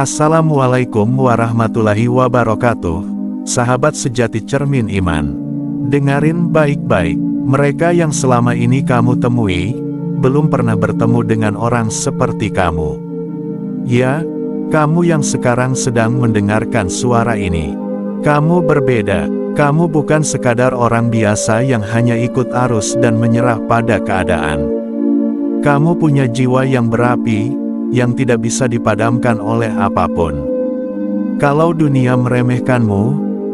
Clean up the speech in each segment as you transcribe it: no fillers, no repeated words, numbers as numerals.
Assalamualaikum warahmatullahi wabarakatuh. Sahabat sejati cermin iman. Dengarin baik-baik, mereka yang selama ini kamu temui, belum pernah bertemu dengan orang seperti kamu. Ya, kamu yang sekarang sedang mendengarkan suara ini. Kamu berbeda, kamu bukan sekadar orang biasa yang hanya ikut arus dan menyerah pada keadaan. Kamu punya jiwa yang berapi, yang tidak bisa dipadamkan oleh apapun. Kalau dunia meremehkanmu,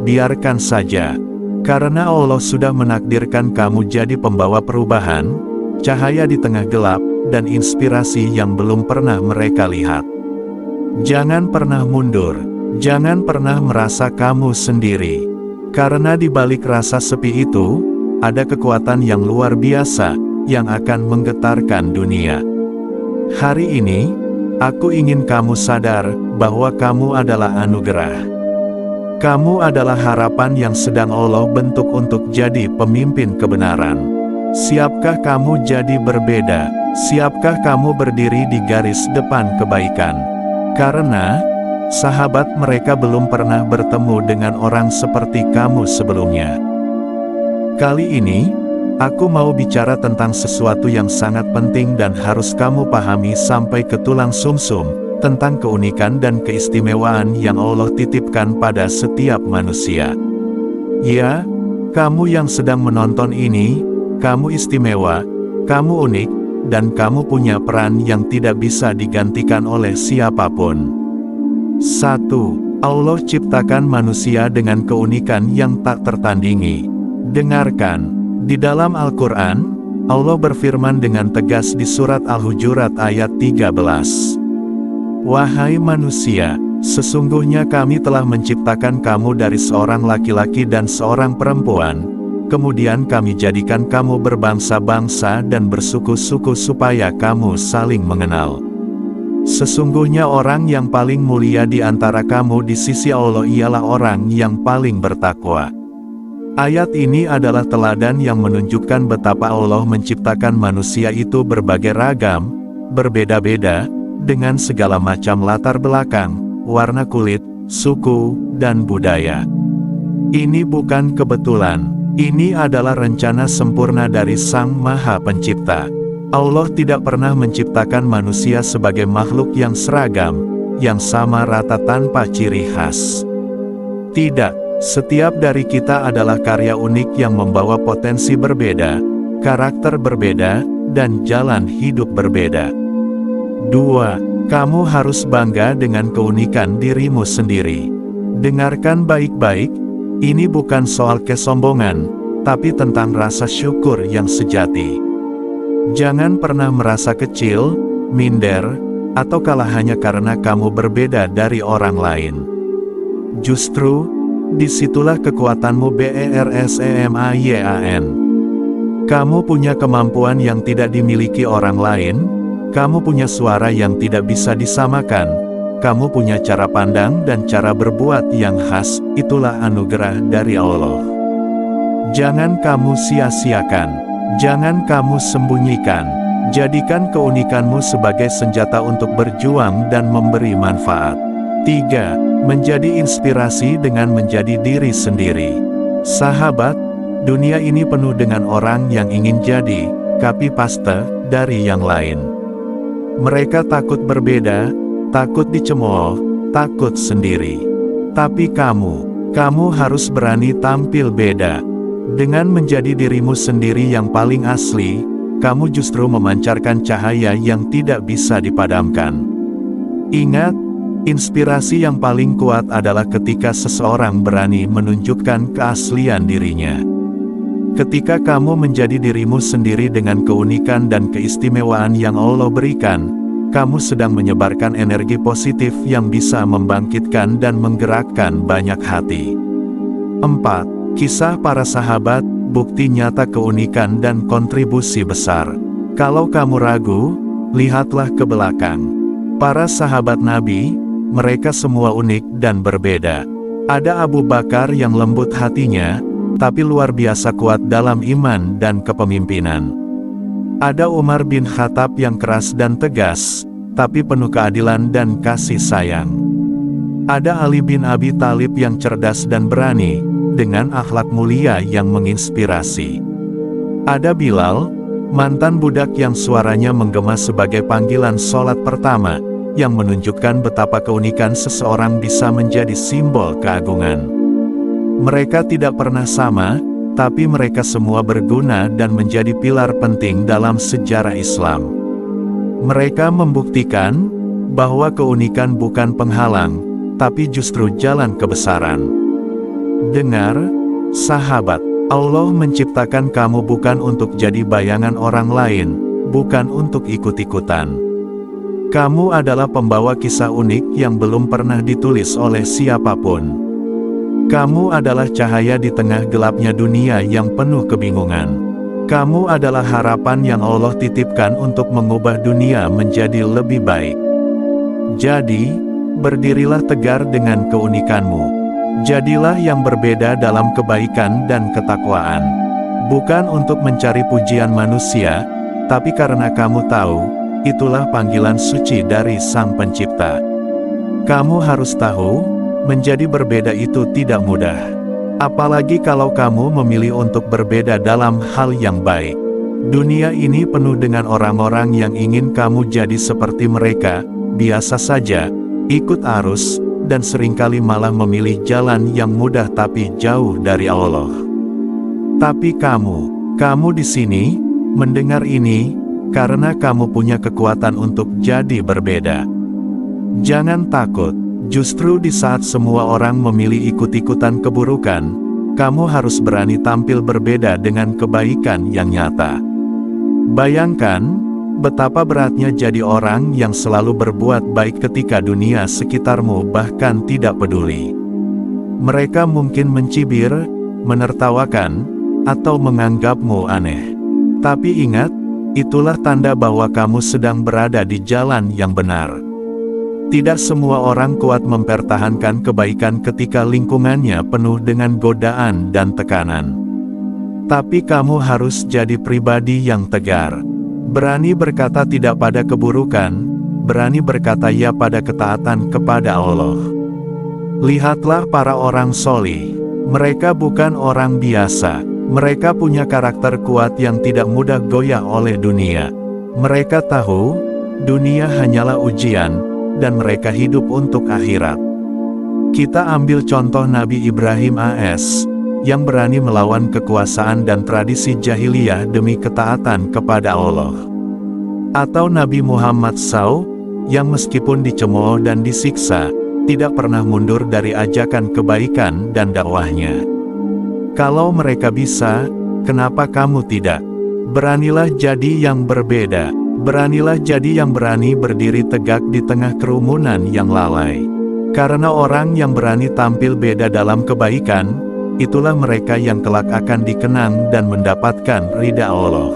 biarkan saja. Karena Allah sudah menakdirkan kamu jadi pembawa perubahan, cahaya di tengah gelap, dan inspirasi yang belum pernah mereka lihat. Jangan pernah mundur, jangan pernah merasa kamu sendiri. Karena di balik rasa sepi itu, ada kekuatan yang luar biasa, yang akan menggetarkan dunia. Hari ini, aku ingin kamu sadar, bahwa kamu adalah anugerah. Kamu adalah harapan yang sedang Allah bentuk untuk jadi pemimpin kebenaran. Siapkah kamu jadi berbeda? Siapkah kamu berdiri di garis depan kebaikan? Karena, sahabat, mereka belum pernah bertemu dengan orang seperti kamu sebelumnya. Kali ini, aku mau bicara tentang sesuatu yang sangat penting dan harus kamu pahami sampai ke tulang sumsum, tentang keunikan dan keistimewaan yang Allah titipkan pada setiap manusia. Ya, kamu yang sedang menonton ini, kamu istimewa, kamu unik, dan kamu punya peran yang tidak bisa digantikan oleh siapapun. 1. Allah ciptakan manusia dengan keunikan yang tak tertandingi. Dengarkan. Di dalam Al-Quran, Allah berfirman dengan tegas di surat Al-Hujurat ayat 13. Wahai manusia, sesungguhnya kami telah menciptakan kamu dari seorang laki-laki dan seorang perempuan, kemudian kami jadikan kamu berbangsa-bangsa dan bersuku-suku supaya kamu saling mengenal. Sesungguhnya orang yang paling mulia di antara kamu di sisi Allah ialah orang yang paling bertakwa. Ayat ini adalah teladan yang menunjukkan betapa Allah menciptakan manusia itu berbagai ragam, berbeda-beda, dengan segala macam latar belakang, warna kulit, suku, dan budaya. Ini bukan kebetulan, ini adalah rencana sempurna dari Sang Maha Pencipta. Allah tidak pernah menciptakan manusia sebagai makhluk yang seragam, yang sama rata tanpa ciri khas. Tidak. Setiap dari kita adalah karya unik yang membawa potensi berbeda, karakter berbeda, dan jalan hidup berbeda. 2. Kamu harus bangga dengan keunikan dirimu sendiri. Dengarkan baik-baik, ini bukan soal kesombongan, tapi tentang rasa syukur yang sejati. Jangan pernah merasa kecil, minder, atau kalah hanya karena kamu berbeda dari orang lain. Justru, disitulah kekuatanmu BERSEMAYAN. Kamu punya kemampuan yang tidak dimiliki orang lain, kamu punya suara yang tidak bisa disamakan, kamu punya cara pandang dan cara berbuat yang khas, itulah anugerah dari Allah. Jangan kamu sia-siakan, jangan kamu sembunyikan, jadikan keunikanmu sebagai senjata untuk berjuang dan memberi manfaat. 3. Menjadi inspirasi dengan menjadi diri sendiri. Sahabat, dunia ini penuh dengan orang yang ingin jadi copy-paste dari yang lain. Mereka takut berbeda, takut dicemooh, takut sendiri. Tapi kamu harus berani tampil beda. Dengan menjadi dirimu sendiri yang paling asli, kamu justru memancarkan cahaya yang tidak bisa dipadamkan. Ingat, inspirasi yang paling kuat adalah ketika seseorang berani menunjukkan keaslian dirinya. Ketika kamu menjadi dirimu sendiri dengan keunikan dan keistimewaan yang Allah berikan, kamu sedang menyebarkan energi positif yang bisa membangkitkan dan menggerakkan banyak hati. 4. Kisah para sahabat, bukti nyata keunikan dan kontribusi besar. Kalau kamu ragu, lihatlah ke belakang. Para sahabat Nabi, mereka semua unik dan berbeda. Ada Abu Bakar yang lembut hatinya, tapi luar biasa kuat dalam iman dan kepemimpinan. Ada Umar bin Khattab yang keras dan tegas, tapi penuh keadilan dan kasih sayang. Ada Ali bin Abi Thalib yang cerdas dan berani, dengan akhlak mulia yang menginspirasi. Ada Bilal, mantan budak yang suaranya menggema sebagai panggilan sholat pertama, yang menunjukkan betapa keunikan seseorang bisa menjadi simbol keagungan. Mereka tidak pernah sama, tapi mereka semua berguna dan menjadi pilar penting dalam sejarah Islam. Mereka membuktikan bahwa keunikan bukan penghalang, tapi justru jalan kebesaran. Dengar, sahabat, Allah menciptakan kamu bukan untuk jadi bayangan orang lain, bukan untuk ikut-ikutan. Kamu adalah pembawa kisah unik yang belum pernah ditulis oleh siapapun. Kamu adalah cahaya di tengah gelapnya dunia yang penuh kebingungan. Kamu adalah harapan yang Allah titipkan untuk mengubah dunia menjadi lebih baik. Jadi, berdirilah tegar dengan keunikanmu. Jadilah yang berbeda dalam kebaikan dan ketakwaan. Bukan untuk mencari pujian manusia, tapi karena kamu tahu, itulah panggilan suci dari Sang Pencipta. Kamu harus tahu, menjadi berbeda itu tidak mudah. Apalagi kalau kamu memilih untuk berbeda dalam hal yang baik. Dunia ini penuh dengan orang-orang yang ingin kamu jadi seperti mereka, biasa saja, ikut arus, dan seringkali malah memilih jalan yang mudah tapi jauh dari Allah. Tapi kamu di sini, mendengar ini, karena kamu punya kekuatan untuk jadi berbeda. Jangan takut, justru di saat semua orang memilih ikut-ikutan keburukan, kamu harus berani tampil berbeda dengan kebaikan yang nyata. Bayangkan, betapa beratnya jadi orang yang selalu berbuat baik ketika dunia sekitarmu bahkan tidak peduli. Mereka mungkin mencibir, menertawakan, atau menganggapmu aneh. Tapi ingat, itulah tanda bahwa kamu sedang berada di jalan yang benar. Tidak semua orang kuat mempertahankan kebaikan ketika lingkungannya penuh dengan godaan dan tekanan. Tapi kamu harus jadi pribadi yang tegar. Berani berkata tidak pada keburukan, berani berkata ya pada ketaatan kepada Allah. Lihatlah para orang solih, mereka bukan orang biasa, mereka punya karakter kuat yang tidak mudah goyah oleh dunia. Mereka tahu, dunia hanyalah ujian, dan mereka hidup untuk akhirat. Kita ambil contoh Nabi Ibrahim AS, yang berani melawan kekuasaan dan tradisi jahiliyah demi ketaatan kepada Allah. Atau Nabi Muhammad SAW, yang meskipun dicemooh dan disiksa, tidak pernah mundur dari ajakan kebaikan dan dakwahnya. Kalau mereka bisa, kenapa kamu tidak? Beranilah jadi yang berbeda, beranilah jadi yang berani berdiri tegak di tengah kerumunan yang lalai. Karena orang yang berani tampil beda dalam kebaikan, itulah mereka yang kelak akan dikenang dan mendapatkan ridha Allah.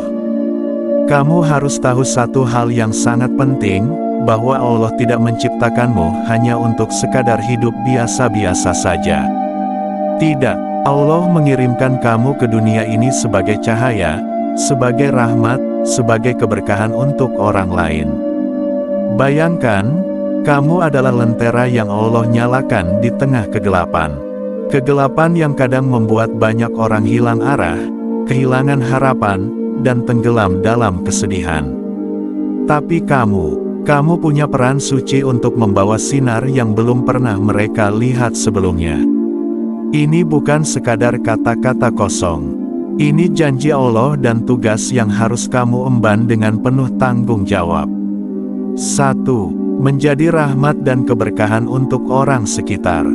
Kamu harus tahu satu hal yang sangat penting, bahwa Allah tidak menciptakanmu hanya untuk sekadar hidup biasa-biasa saja. Tidak, Allah mengirimkan kamu ke dunia ini sebagai cahaya, sebagai rahmat, sebagai keberkahan untuk orang lain. Bayangkan, kamu adalah lentera yang Allah nyalakan di tengah kegelapan. Kegelapan yang kadang membuat banyak orang hilang arah, kehilangan harapan, dan tenggelam dalam kesedihan. Tapi kamu punya peran suci untuk membawa sinar yang belum pernah mereka lihat sebelumnya. Ini bukan sekadar kata-kata kosong. Ini janji Allah dan tugas yang harus kamu emban dengan penuh tanggung jawab. 1. Menjadi rahmat dan keberkahan untuk orang sekitar.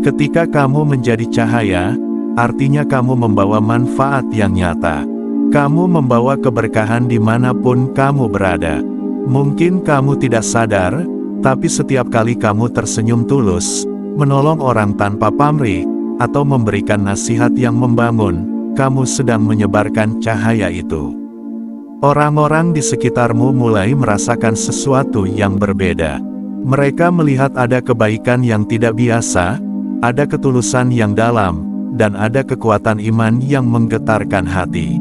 Ketika kamu menjadi cahaya, artinya kamu membawa manfaat yang nyata. Kamu membawa keberkahan dimanapun kamu berada. Mungkin kamu tidak sadar, tapi setiap kali kamu tersenyum tulus, menolong orang tanpa pamrih, atau memberikan nasihat yang membangun, kamu sedang menyebarkan cahaya itu. Orang-orang di sekitarmu mulai merasakan sesuatu yang berbeda. Mereka melihat ada kebaikan yang tidak biasa, ada ketulusan yang dalam, dan ada kekuatan iman yang menggetarkan hati.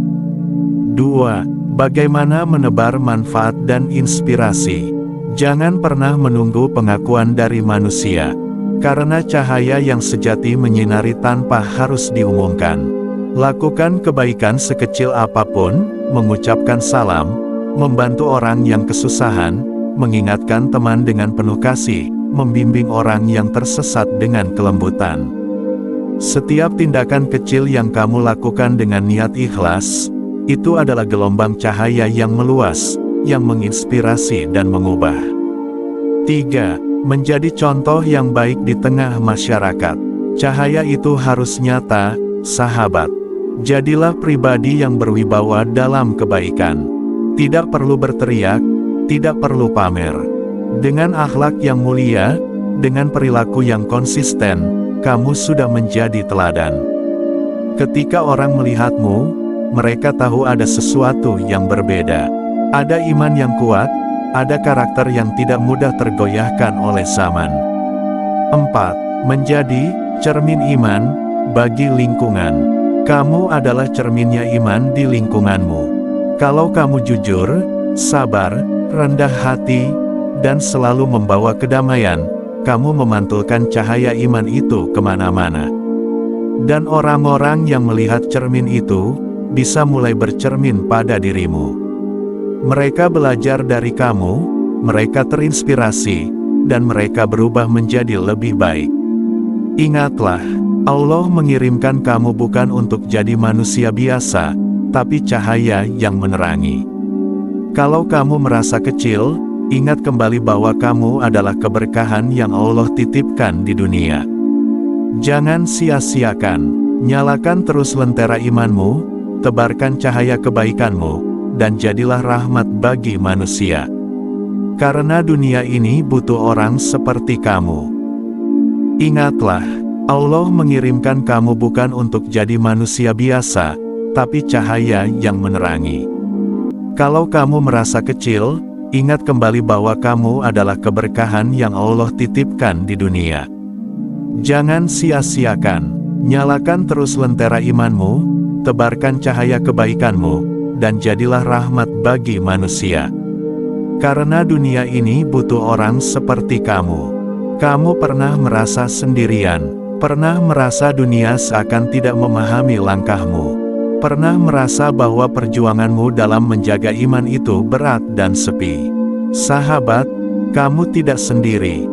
2. Bagaimana menebar manfaat dan inspirasi. Jangan pernah menunggu pengakuan dari manusia. Karena cahaya yang sejati menyinari tanpa harus diumumkan. Lakukan kebaikan sekecil apapun, mengucapkan salam, membantu orang yang kesusahan, mengingatkan teman dengan penuh kasih, membimbing orang yang tersesat dengan kelembutan. Setiap tindakan kecil yang kamu lakukan dengan niat ikhlas, itu adalah gelombang cahaya yang meluas, yang menginspirasi dan mengubah. 3. Menjadi contoh yang baik di tengah masyarakat. Cahaya itu harus nyata, sahabat. Jadilah pribadi yang berwibawa dalam kebaikan. Tidak perlu berteriak, tidak perlu pamer. Dengan akhlak yang mulia, dengan perilaku yang konsisten, kamu sudah menjadi teladan. Ketika orang melihatmu, mereka tahu ada sesuatu yang berbeda. Ada iman yang kuat, ada karakter yang tidak mudah tergoyahkan oleh zaman. 4. Menjadi cermin iman bagi lingkungan. Kamu adalah cerminnya iman di lingkunganmu. Kalau kamu jujur, sabar, rendah hati, dan selalu membawa kedamaian, kamu memantulkan cahaya iman itu kemana-mana. Dan orang-orang yang melihat cermin itu, bisa mulai bercermin pada dirimu. Mereka belajar dari kamu, mereka terinspirasi, dan mereka berubah menjadi lebih baik. Ingatlah, Allah mengirimkan kamu bukan untuk jadi manusia biasa, tapi cahaya yang menerangi. Kalau kamu merasa kecil, ingat kembali bahwa kamu adalah keberkahan yang Allah titipkan di dunia. Jangan sia-siakan, nyalakan terus lentera imanmu, tebarkan cahaya kebaikanmu, dan jadilah rahmat bagi manusia. Karena dunia ini butuh orang seperti kamu. Ingatlah, Allah mengirimkan kamu bukan untuk jadi manusia biasa, tapi cahaya yang menerangi. Kalau kamu merasa kecil, ingat kembali bahwa kamu adalah keberkahan yang Allah titipkan di dunia. Jangan sia-siakan, nyalakan terus lentera imanmu, tebarkan cahaya kebaikanmu, dan jadilah rahmat bagi manusia. Karena dunia ini butuh orang seperti kamu. Kamu pernah merasa sendirian, pernah merasa dunia seakan tidak memahami langkahmu, pernah merasa bahwa perjuanganmu dalam menjaga iman itu berat dan sepi. Sahabat, kamu tidak sendiri.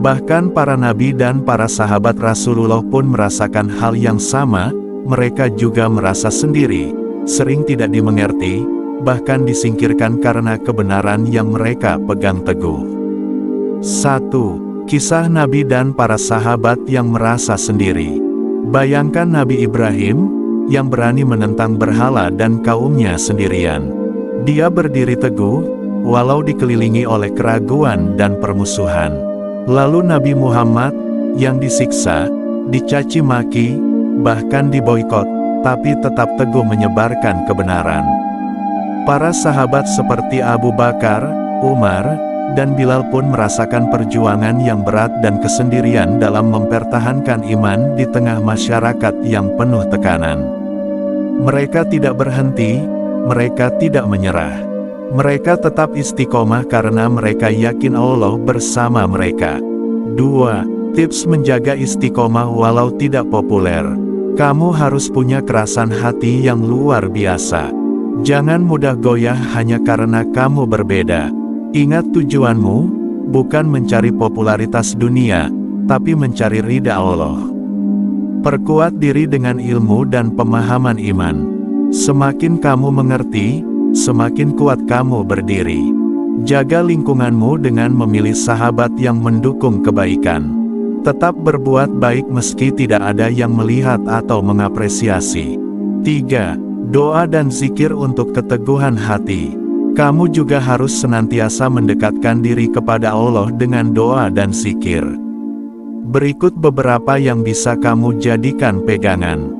Bahkan para nabi dan para sahabat Rasulullah pun merasakan hal yang sama, mereka juga merasa sendiri, sering tidak dimengerti, bahkan disingkirkan karena kebenaran yang mereka pegang teguh. 1. Kisah Nabi dan para sahabat yang merasa sendiri. Bayangkan Nabi Ibrahim, yang berani menentang berhala dan kaumnya sendirian. Dia berdiri teguh, walau dikelilingi oleh keraguan dan permusuhan. Lalu Nabi Muhammad, yang disiksa, dicaci maki, bahkan diboikot, tapi tetap teguh menyebarkan kebenaran. Para sahabat seperti Abu Bakar, Umar, dan Bilal pun merasakan perjuangan yang berat dan kesendirian dalam mempertahankan iman di tengah masyarakat yang penuh tekanan. Mereka tidak berhenti, mereka tidak menyerah. Mereka tetap istiqomah karena mereka yakin Allah bersama mereka. 2. Tips menjaga istiqomah walau tidak populer. Kamu harus punya kerasan hati yang luar biasa. Jangan mudah goyah hanya karena kamu berbeda. Ingat tujuanmu, bukan mencari popularitas dunia, tapi mencari ridha Allah. Perkuat diri dengan ilmu dan pemahaman iman. Semakin kamu mengerti, semakin kuat kamu berdiri. Jaga lingkunganmu dengan memilih sahabat yang mendukung kebaikan. Tetap berbuat baik meski tidak ada yang melihat atau mengapresiasi. 3. Doa dan zikir untuk keteguhan hati. Kamu juga harus senantiasa mendekatkan diri kepada Allah dengan doa dan zikir. Berikut beberapa yang bisa kamu jadikan pegangan.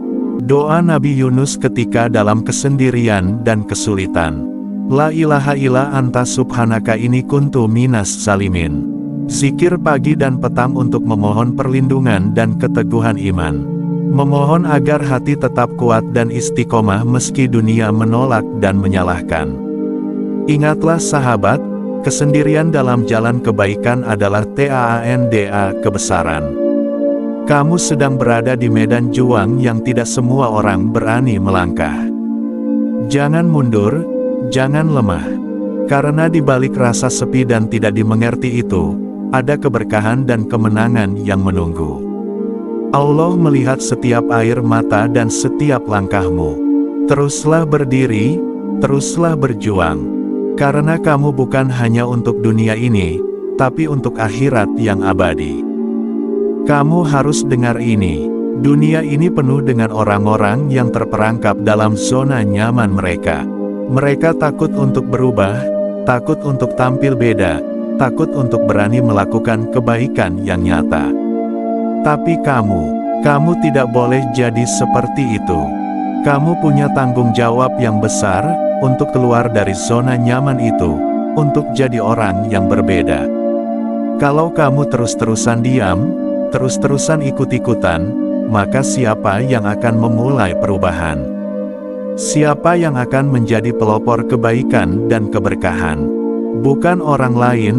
Doa Nabi Yunus ketika dalam kesendirian dan kesulitan. La ilaha illa anta subhanaka inni kuntu minas zalimin. Zikir pagi dan petang untuk memohon perlindungan dan keteguhan iman. Memohon agar hati tetap kuat dan istiqomah meski dunia menolak dan menyalahkan. Ingatlah sahabat, kesendirian dalam jalan kebaikan adalah tanda kebesaran. Kamu sedang berada di medan juang yang tidak semua orang berani melangkah. Jangan mundur, jangan lemah. Karena di balik rasa sepi dan tidak dimengerti itu, ada keberkahan dan kemenangan yang menunggu. Allah melihat setiap air mata dan setiap langkahmu. Teruslah berdiri, teruslah berjuang. Karena kamu bukan hanya untuk dunia ini, tapi untuk akhirat yang abadi. Kamu harus dengar ini. Dunia ini penuh dengan orang-orang yang terperangkap dalam zona nyaman mereka. Mereka takut untuk berubah, takut untuk tampil beda, takut untuk berani melakukan kebaikan yang nyata. Tapi kamu tidak boleh jadi seperti itu. Kamu punya tanggung jawab yang besar untuk keluar dari zona nyaman itu, untuk jadi orang yang berbeda. Kalau kamu terus-terusan diam, terus-terusan ikut-ikutan, maka siapa yang akan memulai perubahan? Siapa yang akan menjadi pelopor kebaikan dan keberkahan? Bukan orang lain,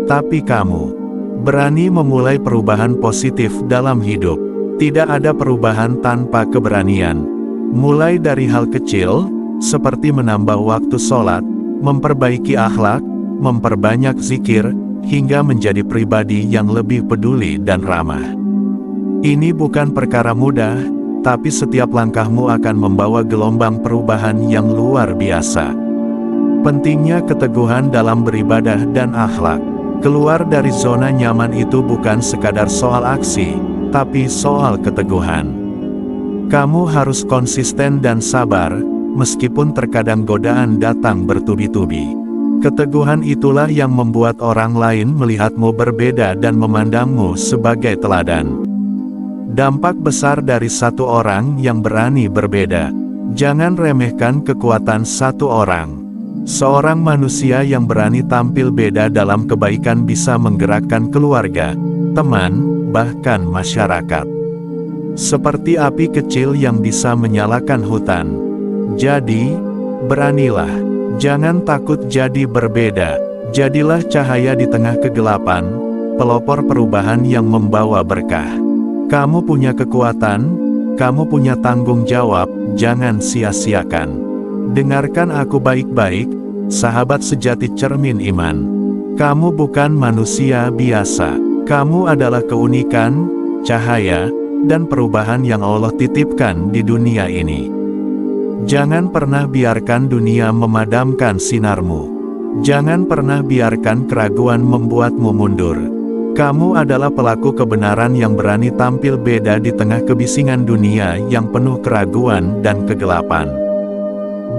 tapi kamu. Berani memulai perubahan positif dalam hidup. Tidak ada perubahan tanpa keberanian. Mulai dari hal kecil, seperti menambah waktu sholat, memperbaiki akhlak, memperbanyak zikir, hingga menjadi pribadi yang lebih peduli dan ramah. Ini bukan perkara mudah, tapi setiap langkahmu akan membawa gelombang perubahan yang luar biasa. Pentingnya keteguhan dalam beribadah dan akhlak. Keluar dari zona nyaman itu bukan sekadar soal aksi, tapi soal keteguhan. Kamu harus konsisten dan sabar, meskipun terkadang godaan datang bertubi-tubi. Keteguhan itulah yang membuat orang lain melihatmu berbeda dan memandangmu sebagai teladan. Dampak besar dari satu orang yang berani berbeda. Jangan remehkan kekuatan satu orang. Seorang manusia yang berani tampil beda dalam kebaikan bisa menggerakkan keluarga, teman, bahkan masyarakat. Seperti api kecil yang bisa menyalakan hutan. Jadi, beranilah. Jangan takut jadi berbeda. Jadilah cahaya di tengah kegelapan, pelopor perubahan yang membawa berkah. Kamu punya kekuatan, kamu punya tanggung jawab, jangan sia-siakan. Dengarkan aku baik-baik, sahabat sejati cermin iman. Kamu bukan manusia biasa. Kamu adalah keunikan, cahaya, dan perubahan yang Allah titipkan di dunia ini. Jangan pernah biarkan dunia memadamkan sinarmu. Jangan pernah biarkan keraguan membuatmu mundur. Kamu adalah pelaku kebenaran yang berani tampil beda di tengah kebisingan dunia yang penuh keraguan dan kegelapan.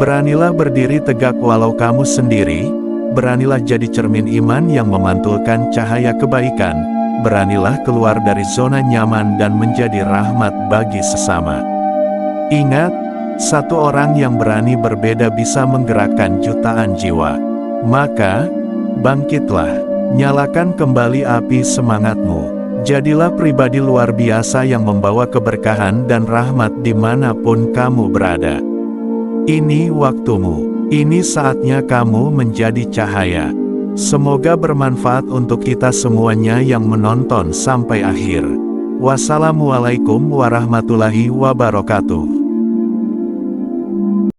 Beranilah berdiri tegak walau kamu sendiri. Beranilah jadi cermin iman yang memantulkan cahaya kebaikan. Beranilah keluar dari zona nyaman dan menjadi rahmat bagi sesama. Ingat, satu orang yang berani berbeda bisa menggerakkan jutaan jiwa. Maka, bangkitlah, nyalakan kembali api semangatmu. Jadilah pribadi luar biasa yang membawa keberkahan dan rahmat dimanapun kamu berada. Ini waktumu, ini saatnya kamu menjadi cahaya. Semoga bermanfaat untuk kita semuanya yang menonton sampai akhir. Wassalamualaikum warahmatullahi wabarakatuh.